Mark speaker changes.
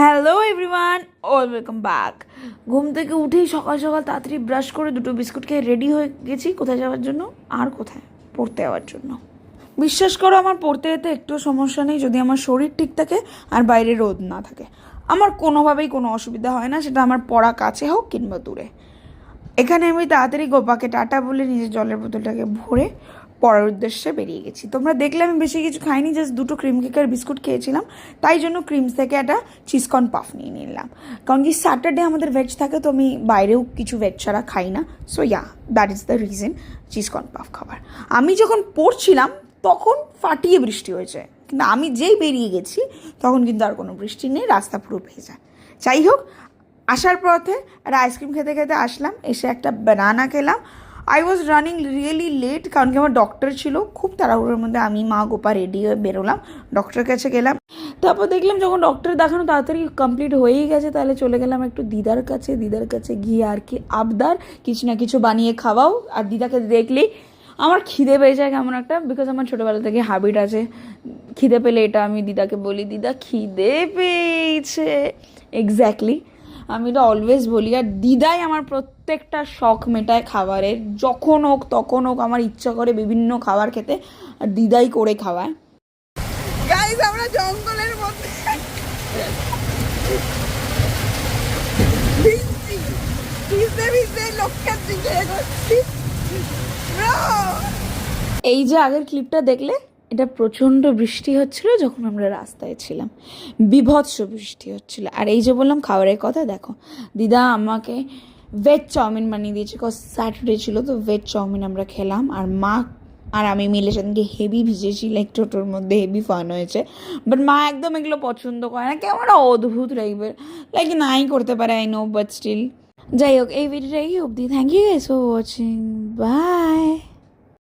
Speaker 1: Hello everyone, welcome back. ঘুম থেকে উঠেই সকাল সকাল তাড়াতাড়ি ব্রাশ করে দুটো বিস্কুট খেয়ে রেডি হয়ে গেছি। কোথায় যাওয়ার জন্য? আর কোথায়, পড়তে যাওয়ার জন্য। বিশ্বাস করো, আমার পড়তে যেতে একটু সমস্যা নেই যদি আমার শরীর ঠিক থাকে আর বাইরে রোদ না থাকে। আমার কোনোভাবেই কোনো অসুবিধা হয় না, সেটা আমার পড়া কাছে হোক কিংবা দূরে। এখানে আমি তাড়াতাড়ি গোপাকে টাটা বলে নিজের জলের বোতলটাকে ভরে পড়ার উদ্দেশ্যে বেরিয়ে গেছি। তোমরা দেখলে আমি বেশি কিছু খাইনি, জাস্ট দুটো ক্রিম কেকের বিস্কুট খেয়েছিলাম। তাই জন্য ক্রিমস থেকে একটা চিজকর্ন পাফ নিয়ে নিলাম, কারণ কি স্যাটারডে আমাদের ভেজ থাকে, তো আমি বাইরেও কিছু ভেজ ছাড়া খাই না। So yeah, that is the reason cheese corn puff খাবার। আমি যখন পড়ছিলাম তখন ফাটিয়ে বৃষ্টি হয়েছে, কিন্তু আমি যেই বেরিয়ে গেছি তখন কিন্তু আর কোনো বৃষ্টি নেই, রাস্তা পুরো ভেজা। যাই হোক, আসার পথে একটা আইসক্রিম খেতে খেতে আসলাম, এসে একটা বানানা খেলাম। I was running really late, কারণ কি আমার ডক্টর ছিল। খুব তাড়াহুড়োর মধ্যে আমি, মা, গোপা রেডি হয়ে বেরোলাম, ডক্টরের কাছে গেলাম। তারপর দেখলাম যখন ডক্টর দেখানো তাড়াতাড়ি কমপ্লিট হয়েই গেছে, তাহলে চলে গেলাম একটু দিদার কাছে গিয়ে আর কি আবদার কিছু না কিছু বানিয়ে খাওয়াও। আর দিদাকে দেখলেই আমার খিদে পেয়ে যায় কেমন একটা, বিকজ আমার ছোটোবেলা থেকে হ্যাবিট আছে, খিদে পেলে এটা আমি দিদাকে বলি, দিদা খিদে পেয়েছে। এক্স্যাক্টলি, আমি তো অলওয়েজ বলি। আর দিদাই আমার প্রত্যেকটা শখ মেটায় খাবারের, যখন হোক তখন হোক আমার ইচ্ছা করে বিভিন্ন খাবার খেতে, আর দিদাই করে খাওয়ায়। গাইস, আমরা জঙ্গলের মধ্যে এই যে আগের ক্লিপটা দেখলে, এটা প্রচণ্ড বৃষ্টি হচ্ছিল যখন আমরা রাস্তায় ছিলাম, বিভৎস বৃষ্টি হচ্ছিল। আর এই যে বললাম খাবারের কথা, দেখো দিদা আমাকে ভেজ চাউমিন বানিয়ে দিয়েছে, কজ স্যাটারডে ছিল তো ভেজ চাউমিন আমরা খেলাম। আর মা আর আমি মিলে সেদিনকে হেভি ভিজেছি, লাইক টোটোর মধ্যে হেভি ফান হয়েছে। বাট মা একদম এগুলো পছন্দ করে না, কেমন একটা অদ্ভুত টাইপের, লাইক নাই করতে পারে, আই নো, বাট স্টিল। যাই হোক, এই ভিডিওটা এই অবধি। Thank you guys for watching, by.